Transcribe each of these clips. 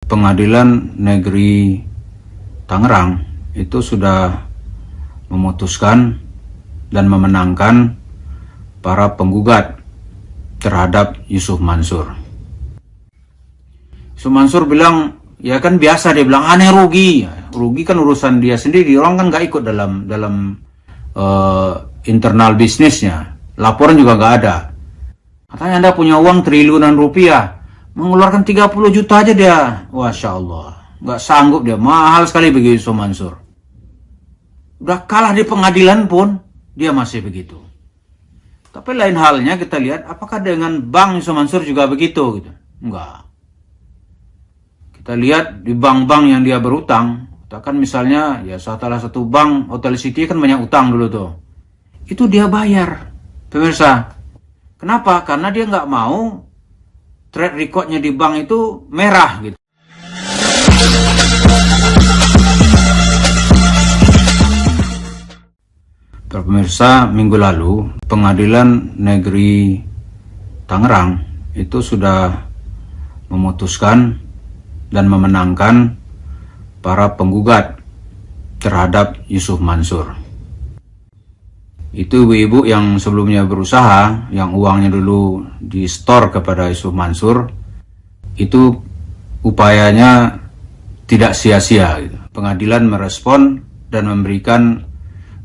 Pengadilan Negeri Tangerang itu sudah memutuskan dan memenangkan para penggugat terhadap Yusuf Mansur. Yusuf Mansur bilang, ya kan biasa, dia bilang aneh rugi. Rugi kan urusan dia sendiri, orang kan nggak ikut dalam internal bisnisnya. Laporan juga nggak ada. Katanya Anda punya uang triliunan rupiah, mengeluarkan 30 juta aja dia. Masya Allah, nggak sanggup dia, mahal sekali bagi Yusuf Mansur. Udah kalah di pengadilan pun, dia masih begitu. Tapi lain halnya kita lihat, apakah dengan bank Yusuf Mansur juga begitu? Gitu? Enggak. Kita lihat di bank-bank yang dia berutang, katakan misalnya, ya salah satu bank, Hotel City kan banyak utang dulu tuh. Itu dia bayar, pemirsa. Kenapa? Karena dia nggak mau track recordnya di bank itu merah gitu. Pemirsa, minggu lalu Pengadilan Negeri Tangerang itu sudah memutuskan dan memenangkan para penggugat terhadap Yusuf Mansur. Itu ibu-ibu yang sebelumnya berusaha, yang uangnya dulu di-store kepada Yusuf Mansur, itu upayanya tidak sia-sia. Pengadilan merespon dan memberikan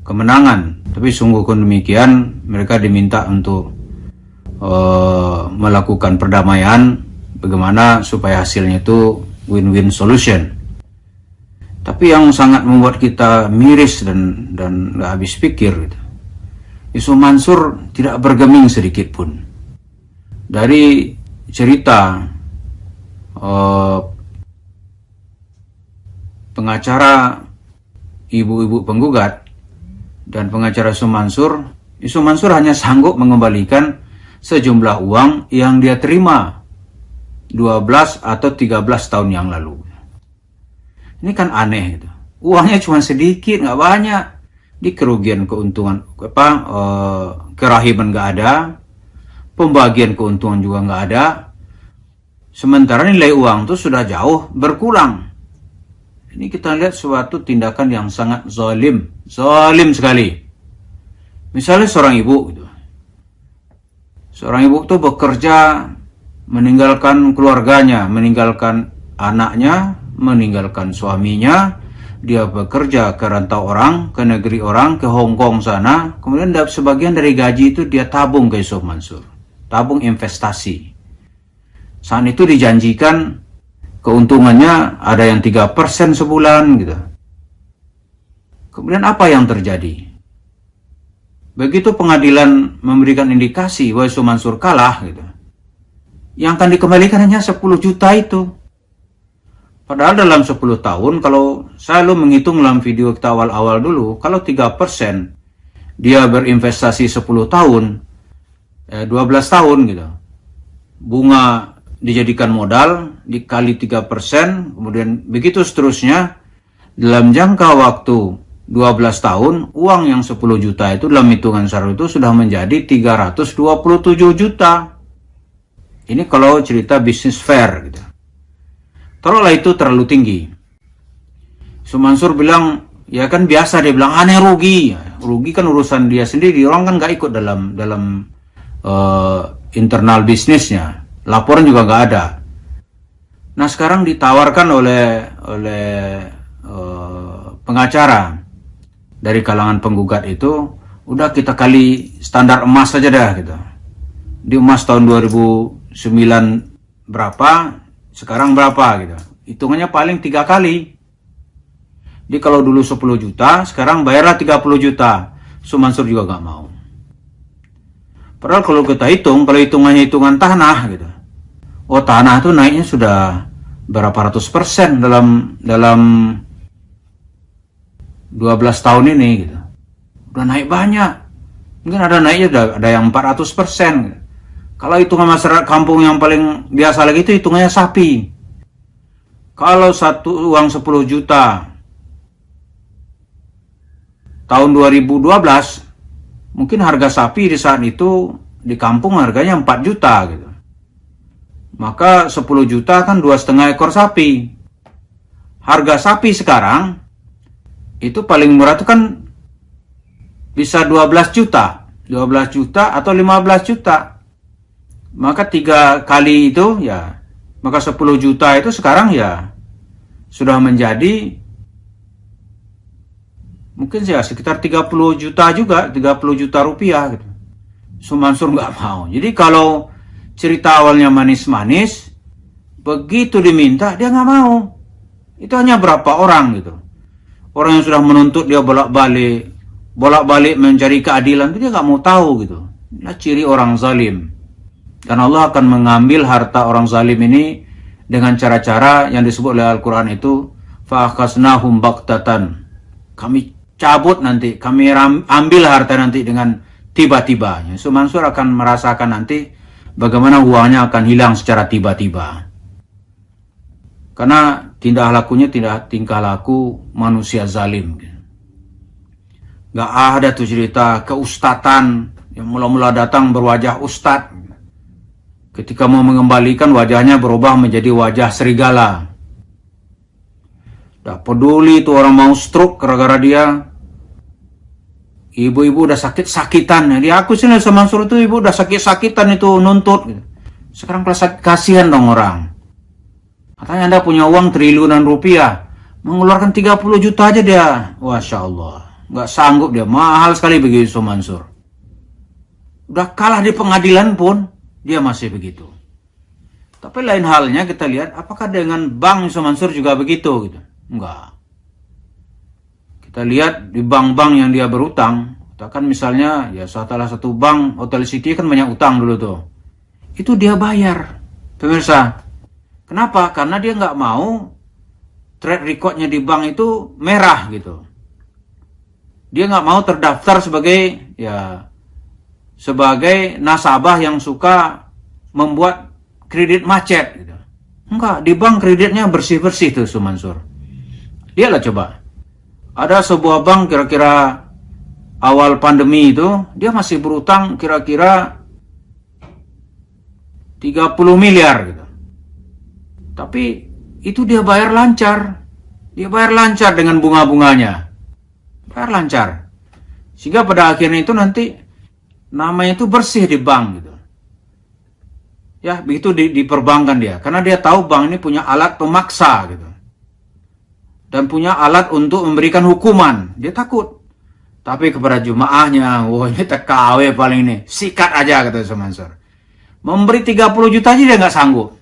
kemenangan. Tapi sungguh demikian, mereka diminta untuk melakukan perdamaian, bagaimana supaya hasilnya itu win-win solution. Tapi yang sangat membuat kita miris dan gak habis pikir gitu. Yusuf Mansur tidak bergeming sedikit pun. Dari cerita pengacara ibu-ibu penggugat dan pengacara Yusuf Mansur hanya sanggup mengembalikan sejumlah uang yang dia terima 12 atau 13 tahun yang lalu. Ini kan aneh gitu. Uangnya cuma sedikit, nggak banyak. Di kerugian keuntungan kerahiman nggak ada, pembagian keuntungan juga nggak ada, sementara nilai uang itu sudah jauh berkurang. Ini kita lihat suatu tindakan yang sangat zalim sekali. Misalnya seorang ibu gitu. Seorang ibu itu bekerja, meninggalkan keluarganya, meninggalkan anaknya, meninggalkan suaminya. Dia bekerja ke rantau orang, ke negeri orang, ke Hong Kong sana. Kemudian sebagian dari gaji itu dia tabung ke Yusuf Mansur. Tabung investasi. Saat itu dijanjikan keuntungannya ada yang 3% sebulan gitu. Kemudian apa yang terjadi? Begitu pengadilan memberikan indikasi bahwa Yusuf Mansur kalah gitu, yang akan dikembalikan hanya 10 juta itu. Padahal dalam 10 tahun, kalau saya menghitung dalam video kita awal-awal dulu, kalau 3% dia berinvestasi 10 tahun, 12 tahun gitu, bunga dijadikan modal, dikali 3%, kemudian begitu seterusnya, dalam jangka waktu 12 tahun, uang yang 10 juta itu dalam hitungan SAR itu sudah menjadi 327 juta. Ini kalau cerita bisnis fair gitu. Taruhlah itu terlalu tinggi. Yusuf Mansur bilang, ya kan biasa, dia bilang aneh rugi. Rugi kan urusan dia sendiri, orang kan nggak ikut dalam internal bisnisnya. Laporan juga nggak ada. Nah sekarang ditawarkan oleh pengacara dari kalangan penggugat itu, udah kita kali standar emas saja dah gitu. Di emas tahun 2009 berapa, sekarang berapa gitu. Hitungannya paling 3 kali. Jadi kalau dulu 10 juta, sekarang bayarlah 30 juta. Yusuf Mansur juga nggak mau. Padahal kalau kita hitung, kalau hitungannya hitungan tanah gitu. Oh tanah itu naiknya sudah berapa ratus % dalam 12 tahun ini gitu. Udah naik banyak. Mungkin ada naiknya ada yang 400% gitu. Kalau hitungan masyarakat kampung yang paling biasa lagi itu hitungannya sapi. Kalau uang 10 juta tahun 2012, mungkin harga sapi di saat itu di kampung harganya 4 juta gitu. Maka 10 juta kan 2,5 ekor sapi. Harga sapi sekarang itu paling murah itu kan bisa 12 juta. 12 juta atau 15 juta. Maka 3 kali itu ya, maka 10 juta itu sekarang ya sudah menjadi mungkin ya sekitar 30 juta juga, 30 juta rupiah gitu. Mansur nggak mau. Jadi kalau cerita awalnya manis-manis, begitu diminta dia nggak mau. Itu hanya berapa orang gitu. Orang yang sudah menuntut dia bolak-balik mencari keadilan itu dia nggak mau tahu gitu. Inilah ciri orang zalim. Dan Allah akan mengambil harta orang zalim ini dengan cara-cara yang disebut oleh Al-Quran itu, fa'akhasnahum baktatan. Kami cabut nanti, kami ambil harta nanti dengan tiba-tiba. Mansur akan merasakan nanti bagaimana uangnya akan hilang secara tiba-tiba. Karena tingkah laku manusia zalim. Gak ada tuh cerita keustatan yang mula-mula datang berwajah ustad. Ketika mau mengembalikan wajahnya berubah menjadi wajah serigala. Gak peduli tuh orang mau stroke gara-gara dia. Ibu-ibu udah sakit-sakitan. Jadi aku sini sama Mansur itu ibu udah sakit-sakitan itu nuntut. Sekarang kasihan dong orang. Katanya Anda punya uang triliunan rupiah. Mengeluarkan 30 juta aja dia. Masya Allah. Nggak sanggup dia. Mahal sekali begitu Mansur. Udah kalah di pengadilan pun dia masih begitu. Tapi lain halnya kita lihat apakah dengan bank Mansur juga begitu gitu. Enggak. Kita lihat di bank-bank yang dia berutang. Katakan misalnya ya salah satu bank Hotel City kan banyak utang dulu tuh. Itu dia bayar. Pemirsa. Kenapa? Karena dia nggak mau track recordnya di bank itu merah gitu. Dia nggak mau terdaftar sebagai nasabah yang suka membuat kredit macet gitu. Enggak, di bank kreditnya bersih-bersih tuh Mansur. Lihatlah coba. Ada sebuah bank kira-kira awal pandemi itu dia masih berutang kira-kira 30 miliar gitu. Tapi itu dia bayar lancar. Dia bayar lancar dengan bunga-bunganya. Bayar lancar. Sehingga pada akhirnya itu nanti namanya itu bersih di bank gitu. Ya, begitu diperbankan dia. Karena dia tahu bank ini punya alat pemaksa gitu. Dan punya alat untuk memberikan hukuman. Dia takut. Tapi kepada jemaahnya, wah ini TKW paling ini. Sikat aja kata Mansur. Memberi 30 juta aja dia nggak sanggup.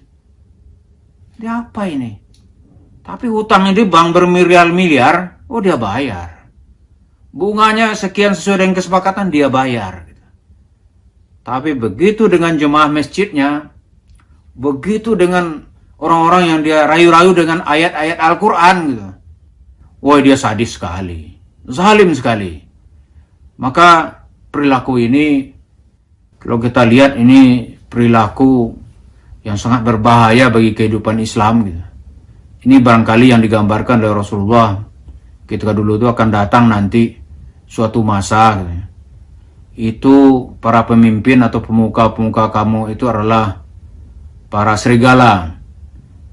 Dia apa ini? Tapi hutang ini bank bermiliar-miliar, oh dia bayar. Bunganya sekian sesuai dengan kesepakatan dia bayar. Tapi begitu dengan jemaah masjidnya, begitu dengan orang-orang yang dia rayu-rayu dengan ayat-ayat Al-Quran gitu. Wah dia sadis sekali, zalim sekali. Maka perilaku ini, kalau kita lihat ini perilaku yang sangat berbahaya bagi kehidupan Islam gitu. Ini barangkali yang digambarkan oleh Rasulullah ketika dulu itu akan datang nanti suatu masa gitu. Itu para pemimpin atau pemuka-pemuka kamu itu adalah para serigala,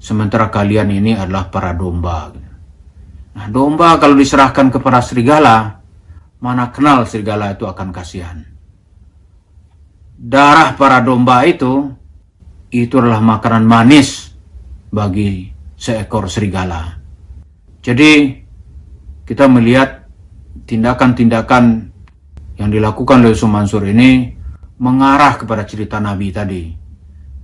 sementara kalian ini adalah para domba gitu. Nah domba kalau diserahkan kepada serigala, mana kenal serigala itu akan kasihan. Darah para domba itu adalah makanan manis bagi seekor serigala. Jadi kita melihat tindakan-tindakan yang dilakukan oleh Mansur ini mengarah kepada cerita Nabi tadi.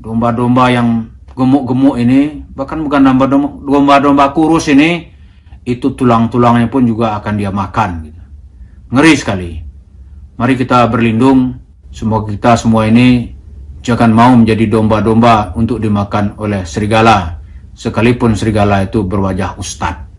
Domba-domba yang gemuk-gemuk ini, bahkan bukan domba-domba kurus ini, itu tulang-tulangnya pun juga akan dia makan. Gitu. Ngeri sekali. Mari kita berlindung, semoga kita semua ini jangan mau menjadi domba-domba untuk dimakan oleh serigala, sekalipun serigala itu berwajah ustadz.